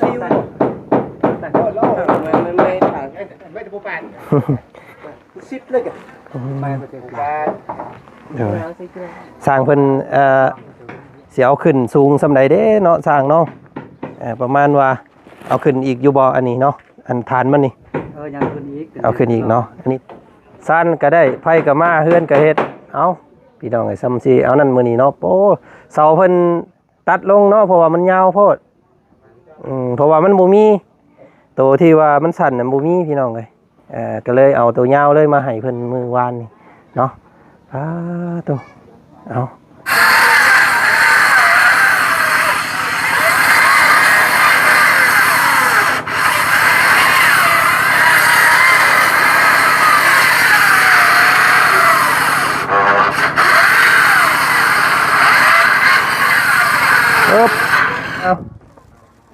ซิวแต่ก็โลไม่ต่างไม่จะปูแปดซิปเลยกันไม่มาถึงการสร้างเพิ่นเสียเอาขึ้นสูงสำใดเด้เนาะสร้างเนาะประมาณว่าเอาขึ้นอีกอยู่บ่อันนี้เนาะอันฐานมันนี่ยังขึ้นอีกเอาขึ้นอีกเนาะอันนี้สั้นก็ได้ไผก็มาเฮือนก็เฮ็ดเอาพี่น้องไอ้ซ้ำสิเอานั่นมื้อนี้เนาะโอ้เสาเพิ่นตัดลงเนาะเพราะว่ามันยาวโพดเพราะว่ามันบ่มีตัวที่ว่ามันสั้นน่ะบ่มีพี่น้องเอ้ยก็เลยเอาตัวยาวเลยมาให้เพิ่นมื้อวานนี่เนาะตัวเอา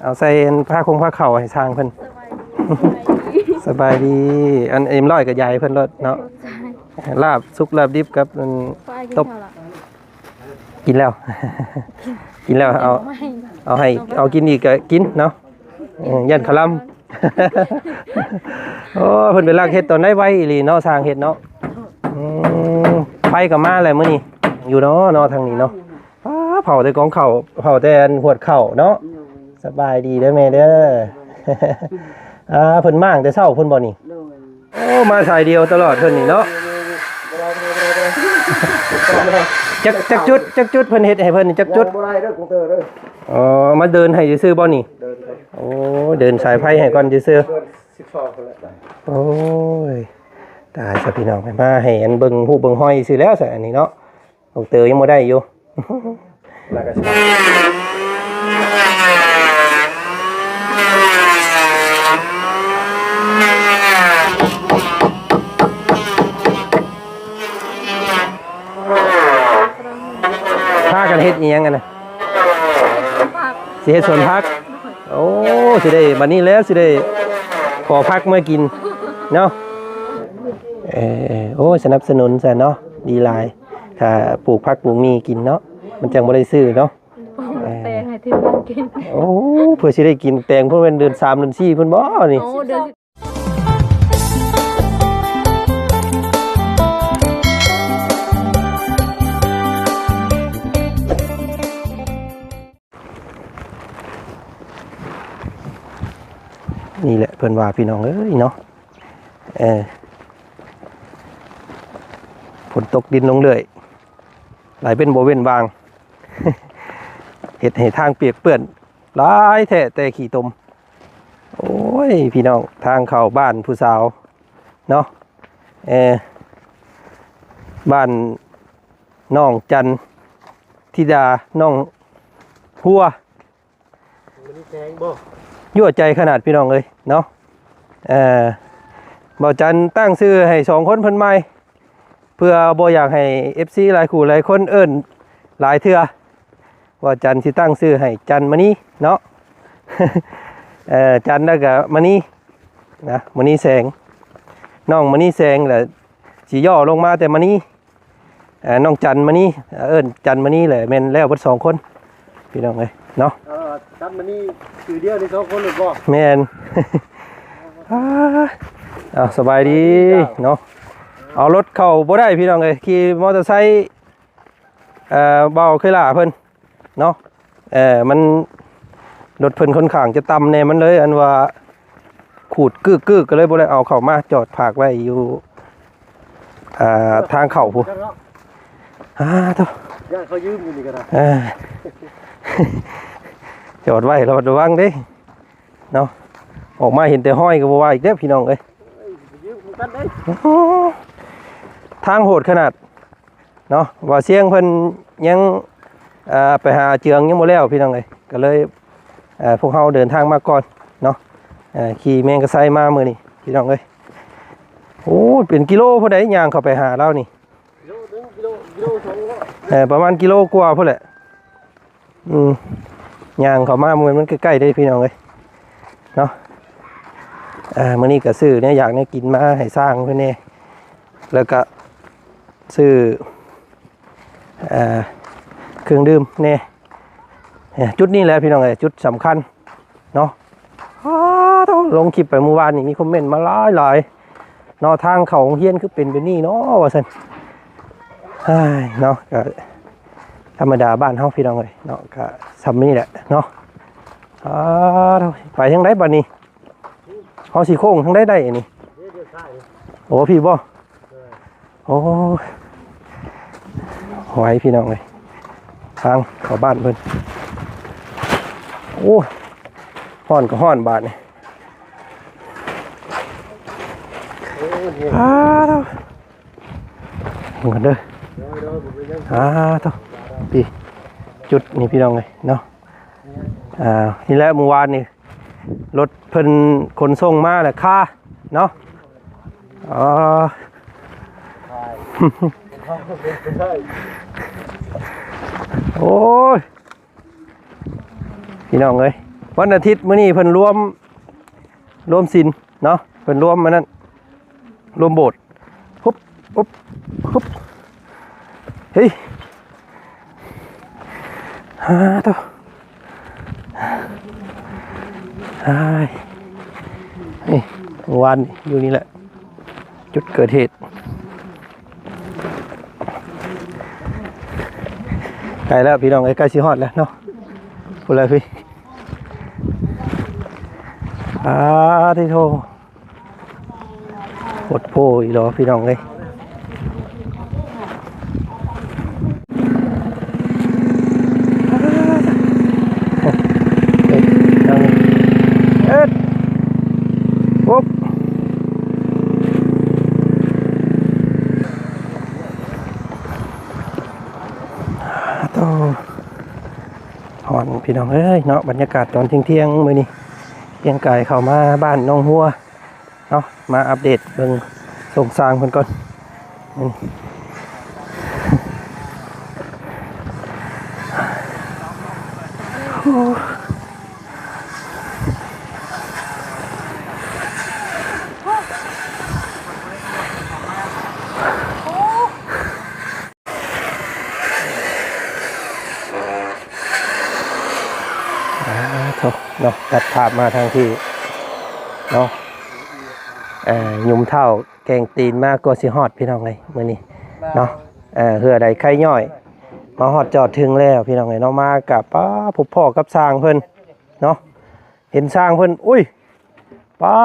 เอาใส่ผ้าคงผ้าเข่าให้ทางเพิ่นสบายดีอันเอ็มร้อยกับยายเพิ่นรถเนาะลาบซุกลาบดิบกับตบกินแล้วกินแล้วเอาให้เอากินอีกก็กินเนาะยันขลัมโอ้เพิ่นไปลากเฮ็ดตอนได้ไว้อีหลีเนาะสร้างเฮ็ดเนาะไปกับมาอะไรมื้อนี้อยู่เนาะทางนี้เนาะเผาแต่กองเข่าเผาแต่หัวเข่าเนาะสบายดีเด้อแม่เด้อเพิ่นมากแต่เช้าเพิ่นบ่นี่โอ้มาสายเดียวตลอดเพิ่นนี่เนาะจักจุดเพิ่นเฮ็ดให้เพิ่นจักจุดอ๋อมาเดินให้ซื่อๆบ่นี่โอ้เดินสายไฟให้ก่อนซื่อๆโอ้ยตายซะพี่น้องมาให้อันเบิ่งฮู้เบิ่งห้อยซื่อแล้วซะอันนี้เนาะดอกเตอยังบ่ได้อยู่พากันเฮ็ดอีหยังกันนะสิเฮ็ดสวนผักโอ้สิได้บัดนี้แล้วสิได้ขอผักมากินเนาะโอ้สนับสนุนซะเนาะดีหลายถ้าปลูกผักปลูกมีกินเนาะมันจังบ่ได้ซื้อเนาะแตงให้ทีมงานกินโอ้เพื่อสิได้กินแตงเพิ่นเป็นเดือน3เดือน4เพิ่นบ่นี่โอ้เดือนนี่แหละเพิ่นว่าพี่น้องเอ้ยเนาะฝนตกดินลงเลยไหลเป็นบ่เว้นวางเฮ็ดให้ทางเปียกเปื้อนหลายแท้แต่ขี้ตมโอ้ยพี่น้องทางเข้าบ้านผู้สาวเนาะบ้านน้องจันธิดาน้องหัวยั่วใจขนาดพี่น้องเอ้ยเนาะบ่าวจันตั้งชื่อให้2คนเพิ่นใหม่เพื่อบ่อยากให้ FC หลายคู่หลายคนเอิ้นหลายเทื่อว่าจันสิตั้งชื่อให้จันมณีเนาะจันแล้วก็มณีนะมณีแสงน้องมณีแสงแหละสิย่อลงมาแต่มณีน้องจันมณีเอิ้นจันมณีแหละแม่นแล้วเบิด2คนพี่น้องเอ้ยเนาะจันมณีคือเดียวนี่2คนหรือบ่แม่นสบายดีเนาะเอารถเข้าบ่ได้พี่น้องเอ้ยขี่มอเตอร์ไซค์เบาเคยล่าเพิ่นเนาะมันรถเพิ่นค่อนข้างจะต่ำแน่มันเลยอันว่าขูดกึกก็เลยบ่ได้เอาเข้ามาจอดฝากไว้อยู่ทางเข้าพุ่นตัวย่าเขายืมอยู่นี่ก็ได้จอดไว้ระวังเด้เนาะออกมาเห็นแต่ห้อยก็บ่ว่าอีกเด้อพี่น้องเอ้ยทางโหดขนาดเนาะว่าเสียงเพิ่นยังไปหาเจืองยังบ่แล้วพี่น้องเอ้ยก็เลยพวกเฮาเดินทางมาก่อนเนาะขี่แมงกะไซมามื้อนี้พี่น้องเอ้ยโอ้เป็นกิโลพอได้ย่างเข้าไปหาเรานี่ประมาณกิโลกว่าพุ่นแหละย่างเข้ามามันใกล้ๆได้พี่น้องเอ้ยเนาะมื้อนี้ก็ซื้อเนี่ยอยากเนี่ยกินมาให้สร้างเพิ่นแน่แล้วก็ซื้อเครื่องดื่มแน่จุดนี้แหละพี่น้องเอ้ยจุดสำคัญเนาะ ต้องลงคลิปไปเมื่อวานนี่มีคอมเมนต์มาหลายเนาะทางเขาเฮียนคือเป็นแบบนี้เนาะว่าซั่นเนาะก็ธรรมดาบ้านเฮาพี่น้องเอ้ยเนาะก็ซ้ำนี่แหละเนาะไปทางใดบัดนี้เฮาสิโค้งทางใดได้อันนี้โอ้พี่บ่โอ้ไหวพี่น้องเอ้ยทางเข้าบ้านเพิ่นโอ้ฮ้อนก็ฮ้อนบาดนี่เหมือนเด้อพี่จุดนี่พี่น้องเลยเนาะนี่แหละเมื่อวานนี่รถเพิ่นขนส่งมาแหละค่าเนาะโอ้ยพี่น้องเลยวันอาทิตย์มื้อนี้เพิ่นรวมศีลเนาะเพิ่นรวมมานั่นรวมโบสถ์ปุ๊บเฮ้ยตัวนี่วันอยู่นี่แหละจุดเกิดเหตุใกล้แล้วพี่น้องใกล้สิฮอดแล้วเนาะพูดอะไรพี่ที่โทรหดโพอีหรอพี่น้องเลยปุ๊บโตหอนพี่น้องเอ้ยเนาะบรรยากาศตอนเที่ยงมื้อนี้เที่ยงกายเข้ามาบ้านน้องหัวเนาะมาอัปเดตเบิ่งส่งสร้างเพิ่นก่อนเนาะตัดภาพมาทางที่เนาะยุ่มเท่าแกงตีนมากกว่าสิฮอดพี่น้องไงมื้อนี้เนาะเหือใดไข่ย่อยมาฮอดจอดถึงแล้วพี่น้องไงเนาะมากับป้าผู้พ่อกับสร้างเพิ่นเนาะเห็นสร้างเพิ่นอุ้ยป้า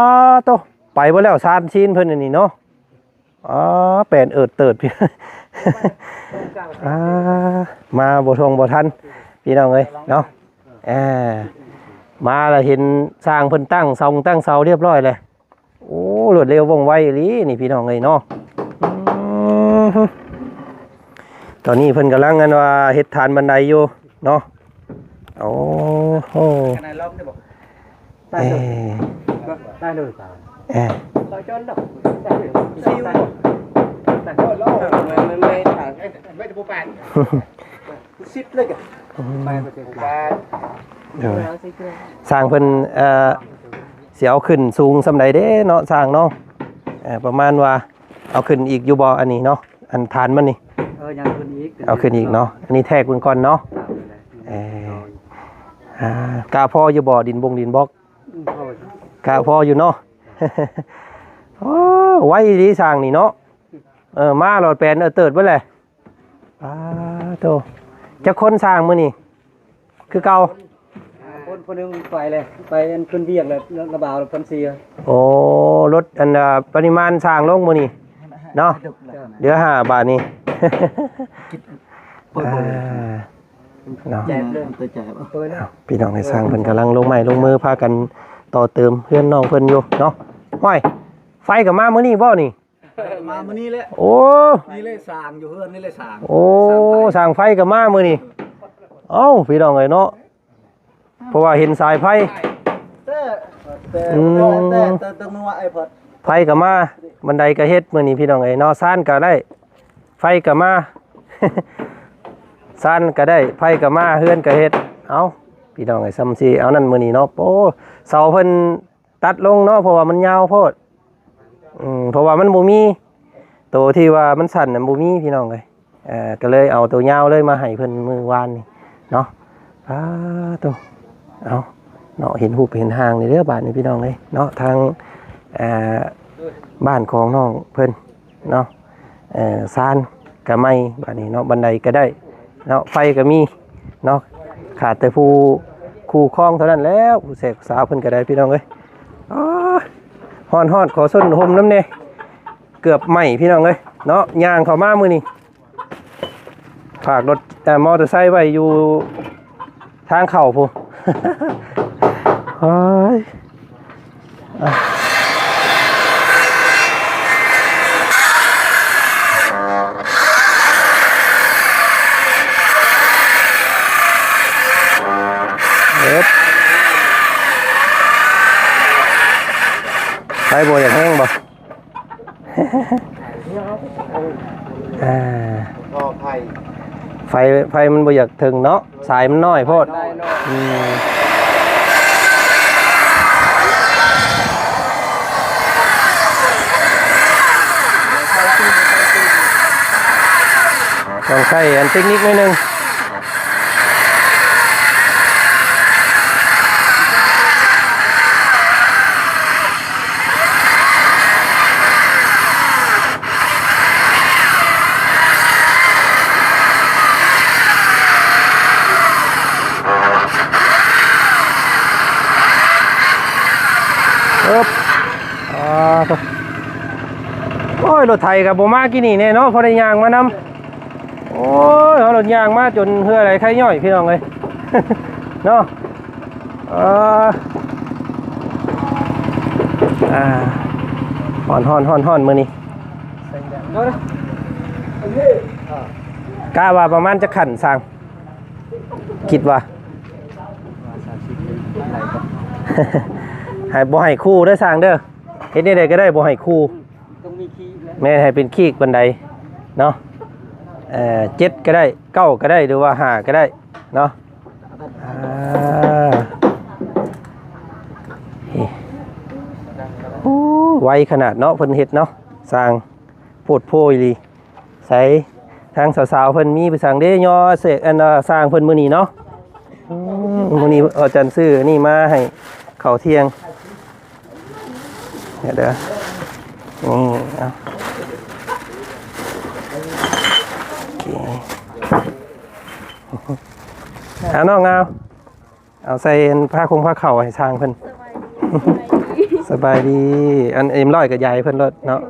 โตไปบ่แล้วซานซีนเพิ่นอันนี้เนาะแปลนเติดพี่มาบ่ทงบ่ทันพี่น้องเอ้ยเนาะมาแล้วเห็นสร้างเพิ่นตั้งเสาเรียบร้อยเลยโอ้รวดเร็วว่องไวอีหลีนี่พี่น้องเอ้ยเนาะตอนนี้เพิ่นกำลังกันว่าเฮ็ดฐานบันไดอยู่เนาะโอ้โหได้เลยต่อจนดอกซิวแต่ก็โลไม่ถ่ายไม่จะปูแปดซิปเลยกันไปประเทศกาสร้างเพิ่นเสียเอาขึ้นสูงสำใดเด้เนาะสร้างเนาะประมาณว่าเอาขึ้นอีกอยู่บ่อันนี้เนาะอันฐานมันนี่ยังขึ้นอีกเอาขึ้นอีกเนาะอันนี้แทกเบิ่งก่อนเนาะกาพออยู่บ่ดินบล็อกกาพออยู่เนาะไว้ดีสร้างนี่เนาะมาหลอดแปลนเติดไว้เลยโตจะคนสร้างมื้อนี่คือเก่าคนนึงไปเลยไปขึ้นเบียกเลยระบาวพันซีโอ้รถอันปริมาณสร้างลงมื้อนี่เนาะเดี๋ยว5 บาทนี่เนาะพี่น้องให้สร้างเพิ่นกำลังลงไม้ลงมือพากันต่อเติมเพื่อนน้องเพิ่นอยู่เนาะห้อยไฟกับมามื้อนี้บ่นี่มามื้อนี้แหละโอ้นี่เลยสร้างอยู่เฮือนนี่เลยสร้างโอ้สร้างไฟกับมามื้อนี้เอ้าพี่น้องเอ้ยเนาะเพราะว่าเห็นสายไฟไฟกับมาบันไดก็เฮ็ดมื้อนี้พี่น้องเอ้ยเนาะซ่านก็ได้ไฟกับมาซ่านก็ได้ไฟกับมาเฮือนก็เฮ็ดเอ้าพี่น้องเอ้ยซ้ำสิเอานั่นมื้อนี้เนาะโอ้เสาเพิ่นตัดลงเนาะเพราะว่ามันยาวโพดเพราะว่ามันบ่มีตัวที่ว่ามันสั่นน่ะบ่มีพี่น้องเอ้ยก็เลยเอาตัวยาวเลยมาให้เพิ่นมื้อวานนี่เนาะตัวเอา เนาะเห็นรูปเห็นหางในเด้อบ้านนี่พี่น้องเอ้ยเนาะทางบ้านของน้องเพิ่นเนาะซานก็ไม่บ้านนี้เนาะบันไดก็ได้เนาะไฟก็มีเนาะขาดแต่ผู้คู่ครองเท่านั้นแล้วผู้เสกสาวเพิ่นก็ได้พี่น้องเอ้ยอ๋อฮ้อนๆขอส้นห่มน้ำแน่เกือบไหม้พี่น้องเอ้ยเนาะย่างเข้ามามื้อนี้ฝากรถมอเตอร์ไซค์ไว้อยู่ทางเข้าพูเฮ้ยไฟโบอย่างแห้งบ่ ก็ไผ่ ไฟมันบ่อยากถึงเนาะสายมันน้อยโพดต้องใช้อันเทคนิคหน่อยนึงโอ้ยรถไถกับโบมากินนี่แน่เนาะพอได้ยางมานำโอ้ยเอารถยางมาจนเพื่ออะไรใครย่อยพี่น้องเลยเนาะฮ้อนมือนี่กล้าว่าประมาณจะขันสั่งคิดว่าให้บ่ให้คู่ได้สั่งเด้อเฮ็ดนี่ได้ก็ได้บ่ให้คู่แม่ให้เป็นขี้บันไดเนาะ7ก็ได้9ก็ได้หรือว่า5ก็ได้เนาะไวขนาดเนาะเพิ่นเฮ็ดเนาะสร้างโพดโพอีหลีใส่ทางสาวๆเพิ่นมีไปสั่งเด้ย่อเสกอันสร้างเพิ่นมื้อนี้เนาะมื้อนี้อาจารย์ซื้อนี่มาให้ข้าวเที่ยงเดี๋ยวเอาน้องเอาใส่ผ้าคงผ้าเข่าให้ช่างเพิ่นสบายดีอันเอ็มร้อยกับยายเพิ่นรถเนาะ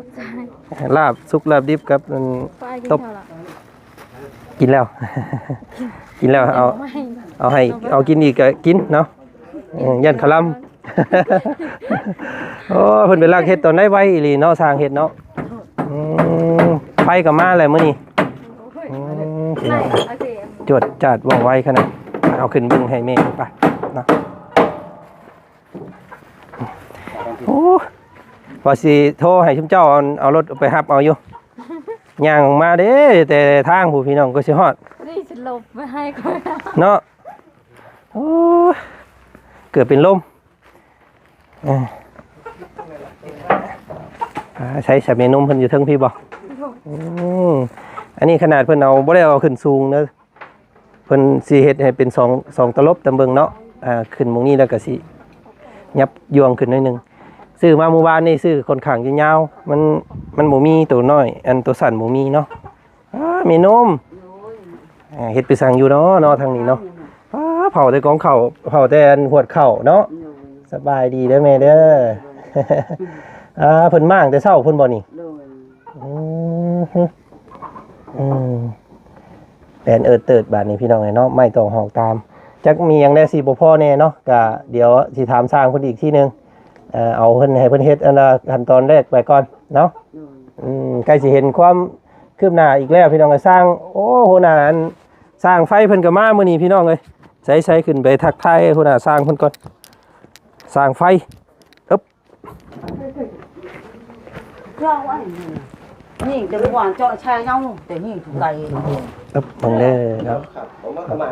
ลาบสุกลาบดิบกับตบกินแล้วกินแล้วเอาให้เอากินอีกก็กินเนาะยันขลัมโอ้เพิ่นไปลากเฮ็ดตอนได้ไว้อีหลีเนาะสร้างเฮ็ดเนาะไฟก็มาแล้วมื้อนี้จวดจัดว่องไวขนาดเอาขึ้นเบิ่งให้แม่ไปเนาะโอ้พอสิโทรให้ชุมเจ้าเอารถไปรับเอาอยู่ย่างออกมาเด้แต่ทางผู้พี่น้องก็สิฮอดนี่สิลบไปให้ก่อนเนาะโอ้เกิดเป็นลมใช้สามีนุ่มเพิ่นอยู่เทิงพี่บ่อันนี้ขนาดเพิ่นเอาบ่ได้เอาขึ้นสูงเด้อเพิ่นสิเฮ็ดให้เป็น2ตลบตำเบิงเนาะขึ้นหม้องนี้แล้วก็สิยับยวงขึ้นหน่อยนึงซื้อมาเมื่อวานนี่ซื้อคนข้างยาวๆมันบ่มีตัวน้อยอันตัวสั้นบ่มีเนาะมีนมเฮ็ดไปสั่งอยู่เนาะทางนี้เนาะเผาแต่กองเข่าเผาแต่หวดเข่าเนาะสบายดีเด้อแม่เด้อเพิ่นม่างแต่เช้าเพิ่นบ่นี่แปนเติดบาดนี้พี่น้องเนาะไม่ต้องห้องตามจักมีหยังได้สิบ่พอแน่เนาะก็เดี๋ยวสิถามสร้างเพิ่นอีกทีนึงเอาเพิ่นให้เพิ่นเฮ็ดอันขั้นตอนแรกไปก่อนเนาะใกล้สิเห็นความคืบหน้าอีกแล้วพี่น้องก็สร้างโอ้โหน่าอันสร้างไฟเพิ่นก็มามื้อนี้พี่น้องเอ้ยใช้ขึ้นไปทักทายหัวหน้าสร้างเพิ่นก่อนสร้างไฟนี่จะหวานเจาะชายเงาแต่นี่ถูกใจบังเด้อครับ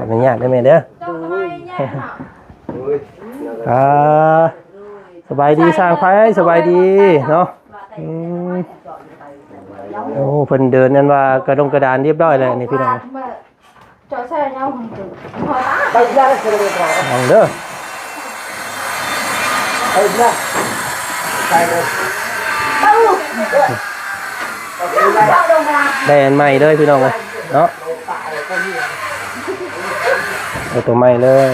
อนุญาตได้ไหมเด้อสบายดีสร้างไฟสบายดีเนาะโอ้เพิ่นเดินนั่นว่ากระดงกระดานเรียบร้อยเลยนี่พี่น้องเจาะชายเงาของตัวบังเด้อ ไปเนี่ยไปเลย ได้อันใหม่เลยพี่น้องเลยเนาะเอาตัวใหม่เลย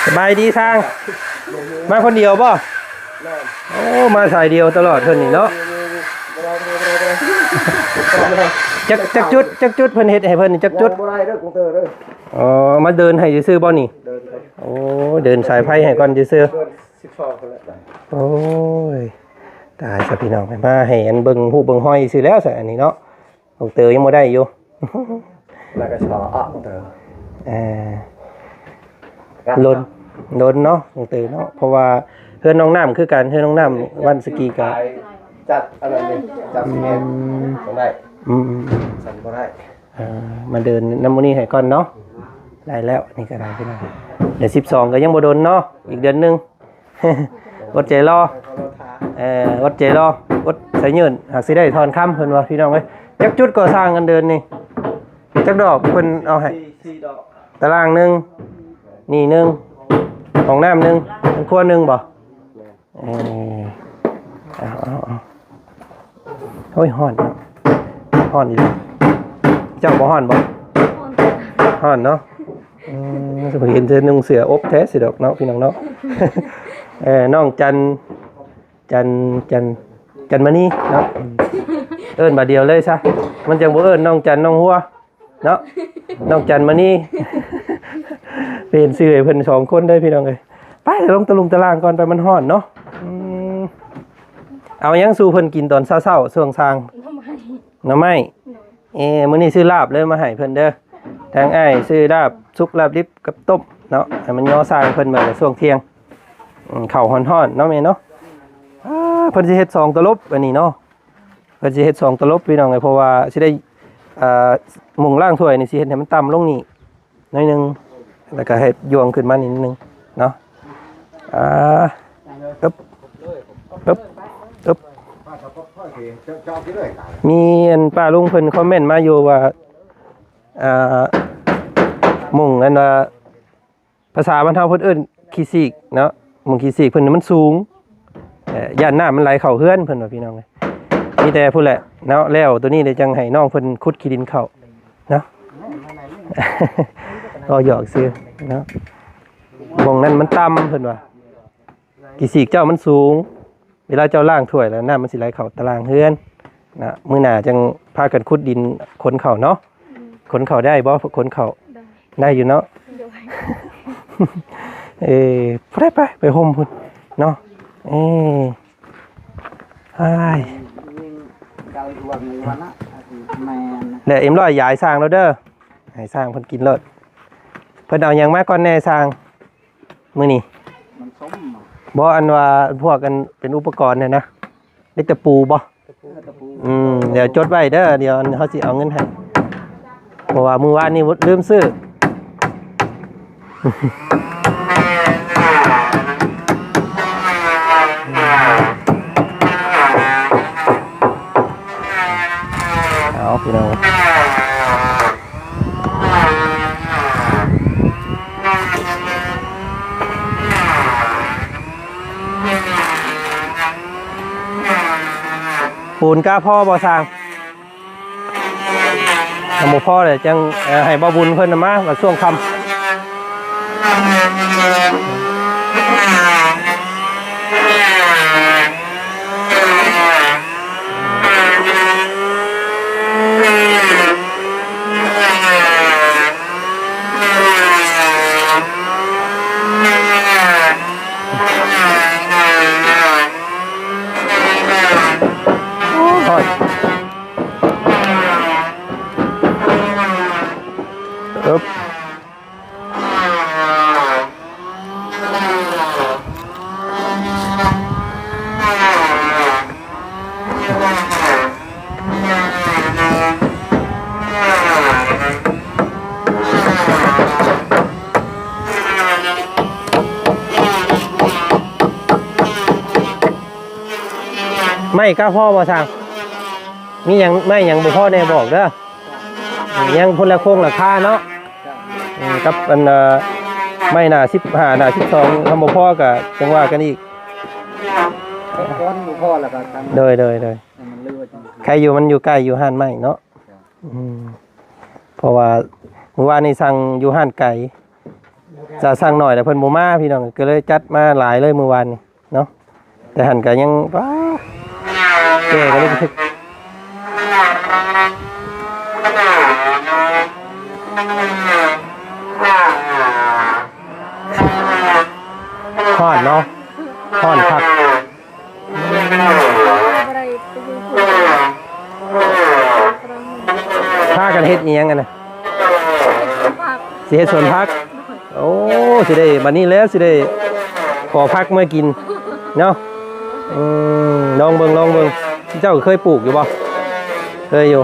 สบายดีทางมาคนเดียวป่ะโอ้มาสายเดียวตลอดเพิ่นนี่เนาะจักจุดเพิ่นเฮ็ดให้เพิ่นนี่จักจุด บ่ได้เด้อกูเตอร์เด้อ อ๋อมาเดินให้ซื่อๆบ่นี่ เดินไป โอ้เดินสายไฟให้ก่อนซื่อ เดิน12คนละ ๆโอ้ยตายซะพี่น้องมาให้อันเบิ่งฮู้เบิ่งห้อยซื่อแล้วซะอันนี้เนาะลูกเตยยังบ่ได้อยู่ แล้วก็ชออ่ะเตอร์ ล้นเนาะลูกเตยเนาะเพราะว่าเฮือนน้องน้ำคือกันเฮือนน้องน้ำวันสกีกะ จัดอะไรนี่จัดสิเมตรต้องได้ อืม สั่นบ่ได้ มาเดินน้ำมันนี่ให้ก่อนเนาะได้แล้วนี่ก็ได้พี่น้องเดี๋ยว12ก็ยังบ่โดนเนาะอีกเดือนหนึง อดใจรออดใจรออดใส่ยืนหากสิได้ทอนค่ำเพิ่นว่าพี่น้องเอ้ยจักจุดก่อสร้างกันเดินนี่จักดอกเพิ่นเอาให้ 4ดอก ตารางหนึงนี่หนึงห้องน้ำหนึงครัวหนึงบ่เอาโอ้ยฮ้อนอีกเจ้าบ่ฮ้อนบ่ฮ้อนเนาะจะเห็นเธอนุ่งเสื้ออบแท้สิดอกเนาะพี่น้องเนาะ น้องจันมานี่เนาะเอิ้นบาเดียวเลยซะมันจังบ่เอิ้นน้องจันน้องหัวเนาะน้องจันมานี่ เป็นชื่อให้เพิ่น2คนได้พี่น้องเอ้ยไปลงตะลุมตะลางก่อนไปมันฮ้อนเนาะเอายังสู่เพิ่นกินตอนเช้าๆช่วงสร้างหน่อไม้มื้อนี้ซื้อลาบเลยมาให้เพิ่นเด้อทางอ้ายซื้อลาบสุกลาบดิบกับต้มเนาะให้มันย่อสร้างเพิ่นมาช่วงเที่ยงข้าวฮ้อนๆเนาะแม่เนาะเพิ่นสิเฮ็ด2ตลบอันนี้เนาะเพิ่นสิเฮ็ด2ตลบพี่น้องเอ้ยเพราะว่าสิได้มุงล่างถ้วยนี่สิเฮ็ดให้มันต่ำลงนี่หน่อยนึงแล้วก็เฮ็ดยวงขึ้นมานิดนึงเนาะอึ๊บมีอันป้าลุงเพิ่นคอมเมนต์มาอยู่ว่ามุงอันว่าภาษาบ้านเฮาเพิ่นเอิ้นขี้ซีกเนาะมุงขี้ซีกเพิ่นมันสูงย่านน้ามันไหลเข้าเฮือนเพิ่นว่าพี่น้องเอ้ยมีแต่พุ่นแหละเนาะแล้วตัวนี้ได้จังให้น้องเพิ่นขุดขี้ดินเข้าเนาะ ก็หยอกซื้อเนาะวงนั้นมันต่ำเพิ่นว่าขี้ซีกเจ้ามันสูงเวลาเจ้าล่างถ้วยแล้วน้ามันสิไหลเข้าตารางเฮือนนะมื้อหน้าจังพากันขุดดินขนเข้าเนาะขนเข้าได้บ่ขนเข้าได้อยู่เนาะ ไปห่มพุ่นเนาะไอ้แล้วเอ็มร้อยยายสร้างแล้วเด้อให้สร้างเพิ่นกินเลิศเพิ่นเอาหยังมาก่อนแน่สร้างมื้อนี้บ่อันว่าพวกกันเป็นอุปกรณ์เนี่ยนะได้ตะปูบ่เดี๋ยวจดไว้เด้อเดี๋ยวเฮาสิเอาเงินให้เพราะว่ามื้อวานนี้ลืมซื้อ เอาพี่น้องปูนกล้าพ่อบ่สร้างทำบ่พ่อเลยจังให้บ่บุญเพิ่นมาว่าช่วงค่ำปึ๊บไม่กล้าพ่อบ่สั่งมีหยังไม่หยังบ่พ่อแน่บอกเด้อยังพุ่นละโคงละค่าเนาะกับอัน ไม่หน้า15หน้า12ทำบ่พอก็จังว่ากันอีก ก้อนหมูพ่อแล้วก็ทำ โดย มันเลือด ใครอยู่มันอยู่ใกล้อยู่ห้านไม้เนาะอืมเพราะว่าเมื่อวานนี้สั่งอยู่ห้านไก่จะสั่งหน่อยแต่เพิ่นบ่มาพี่น้องก็เลยจัดมาหลายเลยเมื่อวานนี้เนาะแต่หันก็ยังว้าแก่ก็เลยทึกฮ้อนเนาะฮ้อนคัก อะไรไปดูคุณ พากันเฮ็ดอีหยังกันน่ะ ผัก สิเฮ็ดสวนผักโอ้สิได้บัดนี้แล้วสิได้ขอผักมากินเนาะลองเบิ่งเจ้าเคยปลูกอยู่บ่เคยอยู่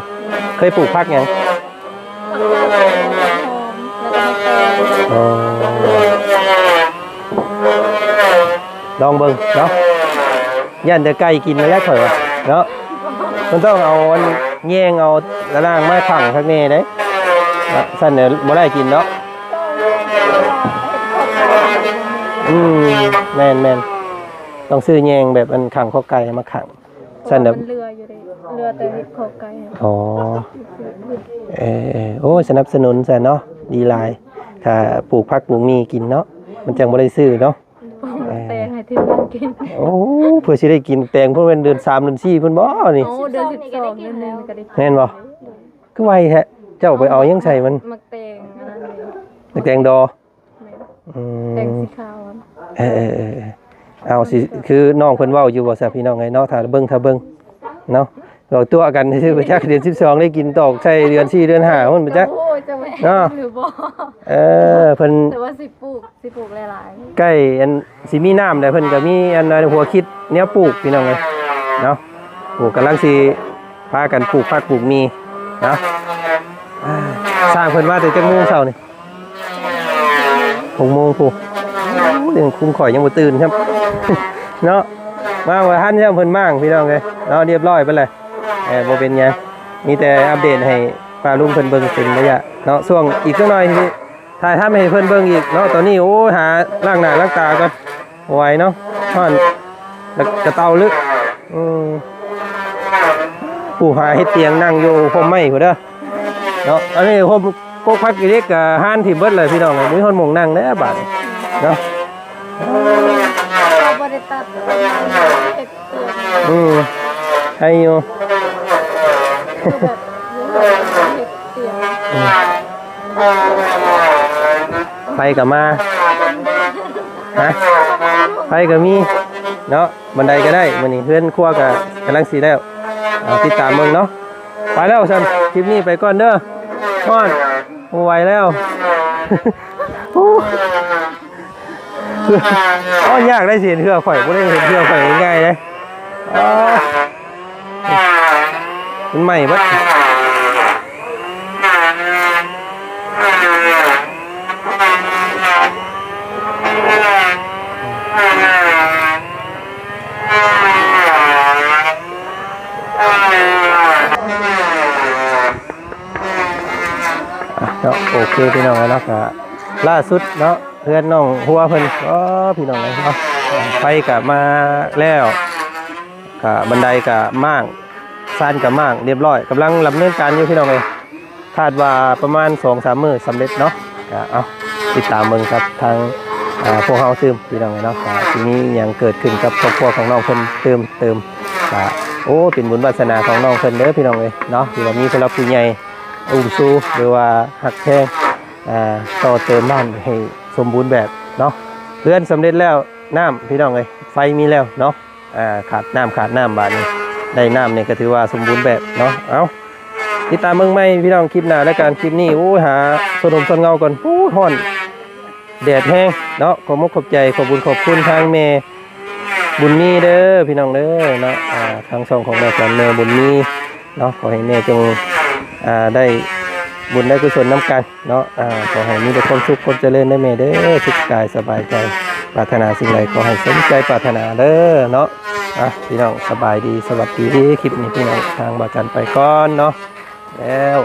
เคยปลูกผักหยัง ผักกาดหอมแล้วก็มะเขือ อ๋อลองเบิ่งเนาะย่านแต่ไก่กินแล้วข่อยว่าเนาะมันต้องเอาอันแยงเอากระด้างมาขังข้างในเด้สั่นเดี๋ยวบ่ได้กินเนาะแม่นต้องซื้อแยงแบบอันขังข้อไก่มาขังสั่นเดี๋ยว มันเรืออยู่เลยเรือแต่เห็ดขอไก่ อ๋อโอ้สนับสนุนซะเนาะดีหลายถ้าปลูกผักปลูกมีกินเนาะมันจังบ่ได้ซื้อเนาะ แตงให้ที่บ้านกิน โอ้เพื่อสิได้กินแตงเพิ่นเป็นเดือน3เดือน4เพิ่นบ่นี่ โอ้เดือน12เดือนนึงก็ได้ แม่นบ่คือไวแท้เจ้าไปเอายังใส่มัน มักแตงอันนั้นเลย แตงดอ แตงสีขาว เอาสิคือน้องเพิ่นเว้าอยู่บ่ซะพี่น้องไงเนาะถ้าเบิ่งเนาะเราตัวกันซื่อบ่จักเดือน12ได้กินตอกใส่เดือน4เดือน5เพิ่นบ่จัก โอ้ยจะแม่หรือบ่ เพิ่น แต่ว่าสิปลูกหลาย ใกล้อันสิมีน้ำแต่เพิ่นก็มีอันหัวคิดแนวปลูกพี่น้องเอ้ยเนาะปลูกกำลังสิพากันปลูกผักปลูกมีเนาะสร้างเพิ่นมาแต่จักโมงเช้านี่6 โมงพู้เรื่องคุมข่อยยังบ่ตื่นครับ เนาะมาว่าทันครับเพิ่นมั่งพี่น้องเอ้ยเนาะเรียบร้อยไปเลยบ่เป็นหยังมีแต่อัปเดตให้ป้าลุงเพิ่นเบิ่งเป็นระยะเนาะช่วงอีกจักหน่อยที่ถ่ายทำให้เพิ่นเบิ่งอีกเนาะตอนนี้โอ้หาล้างหน้าล้างตาก่อนไหวเนาะฮ้อนแล้วกระเตาลึกผู้หาเฮ็ดเตียงนั่งอยู่พรมไม้พุ่นเด้อเนาะอันนี้พรมกกพักอีเล็กกับห้านที่เบิดเลยพี่น้องมีคนหม่องนั่งเด้อบาดเนาะ เราบ่ได้ตัดเห็ดเปลือก ให้อยู่ คือแบบเห็ดเปลือก ไปกับมาฮะไปกับมีเนาะบันไดก็ได้มื้อนี้เพื่อนครัวก็กำลังสิแล้วติดตามเบิ่งเนาะไปแล้วซั่นคลิปนี้ไปก่อนเด้อฮ้อนบ่ไหวแล้วโอ้ยากได้สิเทื่อข่อยบ่ได้เห็นเทื่อข่อยง่ายๆเด้มันใหม่บัดเนาะโอเคพี่น้องเนาะก็ล่าสุดเนาะเพื่อนน้องหัวเพิ่นพี่น้องเนาะไปกับมาแล้วกับบันไดกับม่างซ่านกับม่างเรียบร้อยกำลังดำเนินการอยู่พี่น้องเลยคาดว่าประมาณ 2-3 มื้อสำเร็จเนาะก็เอาติดตามเบิ่งครับทางพวกเฮาซึมพี่น้องเนาะทีนี้ยังเกิดขึ้นกับครอบครัวของน้องเพิ่นเติมก็โอ้เป็นบุญวาสนาของน้องเพิ่นเด้อพี่น้องเลยเนาะที่ว่ามีผู้รับผู้ใหญ่อุ้มสู้หรือว่าหักแพงต่อเติมบ้านให้สมบูรณ์แบบเนาะเรือนสำเร็จแล้วน้ำพี่น้องเลยไฟมีแล้วเนาะขาดน้ำบาดนี้ได้น้ำเนี่ยก็ถือว่าสมบูรณ์แบบเนาะเอาติดตามเมืองไม่พี่น้องคลิปหน้าแล้วกันคลิปนี้โอ้หาสนมสนเงาก่อนโอ้ฮ้อนแดดแห้งเนาะขอบมุกขอบใจขอบบุญขอบคุณทางเมบุญมีเด้อพี่น้องเด้อเนาะทางช่องของแม่จันเมบุญมีเนาะขอให้แม่จงได้บุญได้กุศลน้ำกันเนาะขอให้มีแต่ความสุขความเจริญได้แม่เด้อสุขกายสบายใจปรารถนาสิ่งใดขอให้สมใจปรารถนาเด้อเนาะพี่น้องสบายดีสวัสดีคลิปนี้พี่น้องทางบาจันไปก่อนเนาะแล้ว